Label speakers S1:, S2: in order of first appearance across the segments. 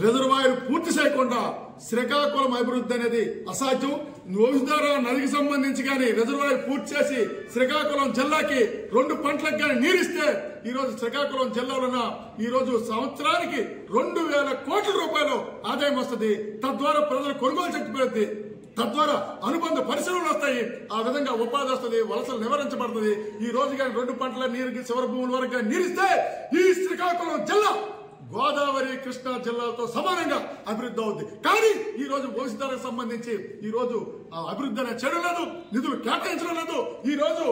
S1: Reservoir పూర్తి చేయకుండా శ్రీకాకుళం అభివృద్ధి అనేది అసాధ్యం. వంశధార నదికి సంబంధించి కానీ రిజర్వాయర్ పూర్తి చేసి శ్రీకాకుళం జిల్లాకి 2 పంటలకు కానీ నీరిస్తే ఈ రోజు శ్రీకాకుళం జిల్లాలో ఈ రోజు సంవత్సరానికి 2000 కోట్ల రూపాయలు ఆదాయం వస్తుంది. తద్వారా ప్రజల కొనుగోలు శక్తి పెరుగుతుంది. తద్వారా అనుబంధ పరిశ్రమలు వస్తాయి. ఆ విధంగా ఉపాధి వస్తుంది, వలసలు నివారించబడుతుంది. ఈ రోజు కానీ 2 పంటల నీరుకి శివర భూముల వరకు కానీ నీరిస్తే ఈ శ్రీకాకుళం జిల్లా గోదావరి కృష్ణా జిల్లాలతో సమానంగా అభివృద్ధి అవుతుంది. కానీ ఈ రోజు వంశధారకు సంబంధించి ఈ రోజు అభివృద్ధి అనే చేయడం లేదు, నిధులు కేటాయించడం లేదు. ఈ రోజు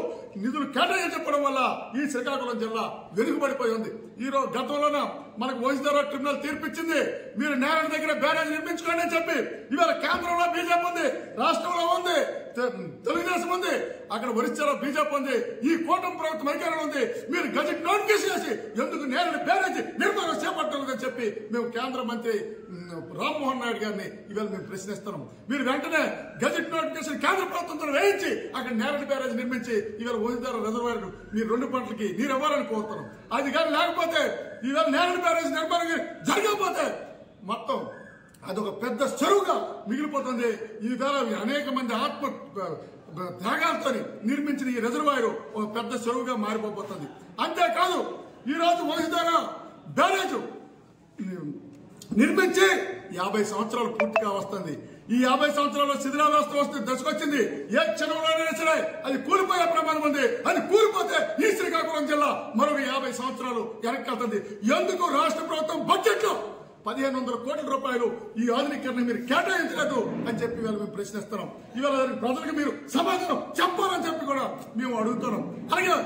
S1: నిధులు కేటాయించడం వల్ల ఈ శ్రీకాకుళం జిల్లా వెనుకబడిపోయి ఉంది. ఈ రోజు గతంలోన మనకు వంశధార ట్రిబ్యునల్ తీర్పిచ్చింది, మీరు నేరేడు దగ్గర బ్యారేజ్ నిర్మించుకోండి అని చెప్పి. ఇవాళ కేంద్రంలో బీజేపీ ఉంది, రాష్ట్రంలో ఉంది, తెలుగుదేశం ఉంది, అక్కడ ఒరిస్సాలో బీజేపీ ఉంది, ఈ కూటమి ప్రభుత్వం అధికారంలో ఉంది. మీరు గజెట్ నోటిఫికేషన్ చేసి ఎందుకు నేరేడు బ్యారేజ్ నిర్మాణం చేపట్టలేదని చెప్పి మేము కేంద్ర మంత్రి రామ్మోహన్ నాయుడు గారిని ఇవాళ మేము ప్రశ్నిస్తున్నాం. మీరు వెంటనే గజెట్ నోటిఫికేషన్ కేంద్ర ప్రభుత్వంతో వేయించి అక్కడ నేరేడు బ్యారేజ్ నిర్మించి ఇవాళ వంశధార రిజర్వాయర్ మీరు 2 పంటలకి నీరు ఇవ్వాలని కోరుతున్నాం. అది కానీ లేకపోతే ఈవేళ నేరేడు బ్యారేజ్ నిర్మాణం జరగకపోతే మొత్తం అదొక పెద్ద చెరువుగా మిగిలిపోతుంది. ఈవేళ అనేక మంది ఆత్మ త్యాగాలతో నిర్మించిన ఈ రిజర్వాయర్ ఒక పెద్ద చెరువుగా మారిపోతుంది. అంతేకాదు ఈ రోజు వంశధార బ్యారేజ్ నిర్మించి 50 సంవత్సరాలు పూర్తిగా వస్తుంది. ఈ 50 సంవత్సరాల్లో శిథిలావస్థ వస్తే దశకొచ్చింది. ఏ క్షణంలోనైనా సరే అది కూలిపోయే ప్రమాదం ఉంది. అది కూలిపోతే ఈ శ్రీకాకుళం జిల్లా మరొక 50 సంవత్సరాలు వెనక్కి. ఎందుకు రాష్ట్ర ప్రభుత్వం బడ్జెట్ లో 1500 కోట్ల రూపాయలు ఈ ఆధునీకరణ మీరు కేటాయించలేదు అని చెప్పి మేము ప్రశ్నిస్తున్నాం. ఇవాళ ప్రజలకు మీరు సమాధానం చెప్పాలని చెప్పి కూడా మేము అడుగుతున్నాం. అలాగే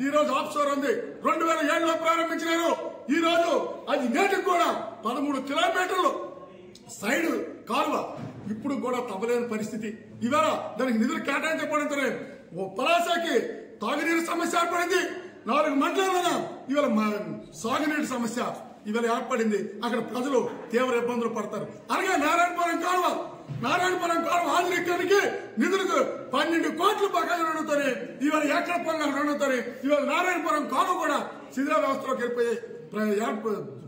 S1: ఈ రోజు ఆఫ్షోర్ ఉంది, 2007లో ప్రారంభించినారు. ఈ రోజు అది నేటికి కూడా 13 కిలోమీటర్లు సైడ్ కాలువ ఇప్పుడు కూడా తవ్వలేని పరిస్థితి. ఇవాళ దానికి నిధులు కేటాయించబడితే పలాసకి తాగునీరు సమస్య ఏర్పడింది. 4 మండలాలైనా ఇవాళ సాగునీటి సమస్య ఇవాళ ఏర్పడింది. అక్కడ ప్రజలు తీవ్ర ఇబ్బందులు పడతారు. అలాగే నారాయణపురం కాలువ ఆధునీకరణకి నిధులకు 12 కోట్ల బకాయిలు అడుగుతారు. ఇవాళ ఎక్కడ పనులు అడుగుతారు. ఇవాళ నారాయణపురం కాలువ కూడా శిథిల వ్యవస్థలోకి వెళ్ళిపోయే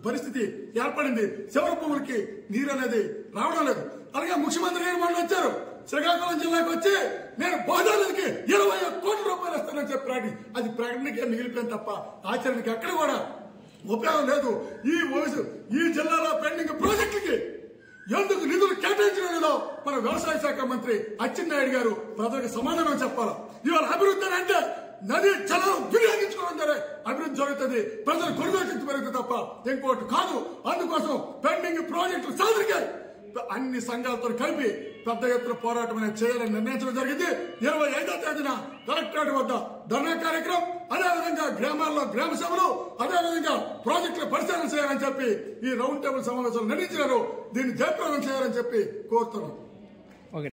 S1: పరిస్థితి ఏర్పడింది. శివర భూములకి నీరు అనేది రావడం లేదు. అలాగే ముఖ్యమంత్రి గారు వాళ్ళు వచ్చారు, శ్రీకాకుళం జిల్లాకు వచ్చి నేను బోధాలకి 21 కోట్ల రూపాయలు ఇస్తానని చెప్పి అది ప్రకటనకే మిగిలిపోయింది తప్ప ఆచరణకి ఎక్కడ కూడా ఉపయోగం లేదు. ఈ జిల్లాలో పెండింగ్ ప్రాజెక్టులకి ఎందుకు నిధులు కేటాయించడం లేదో మన వ్యవసాయ శాఖ మంత్రి అచ్చెన్నాయుడు గారు ప్రజలకు సమాధానం చెప్పాలి. ఇవాళ అభివృద్ధి అంటే నది జలం వినియోగించుకోవడం ద్వారా అభివృద్ధి జరుగుతుంది, ప్రజలు కొనుగోలు శక్తి పెరుగుతుంది తప్ప ఇంకోటి కాదు. అందుకోసం పెండింగ్ ప్రాజెక్టులు సాధనకి అన్ని సంఘాలతో కలిపి పెద్ద ఎత్తున పోరాటం అనేది చేయాలని నిర్ణయించడం జరిగింది. 25వ తేదీన కలెక్టరేట్ వద్ద ధర్నా కార్యక్రమం, అదేవిధంగా గ్రామాల్లో గ్రామ సభలు, అదేవిధంగా ప్రాజెక్టుల పరిశీలన చేయాలని చెప్పి ఈ రౌండ్ టేబుల్ సమావేశాలు నిర్ణయించినారు. దీన్ని జయప్రదం చేయాలని చెప్పి కోరుతున్నాం.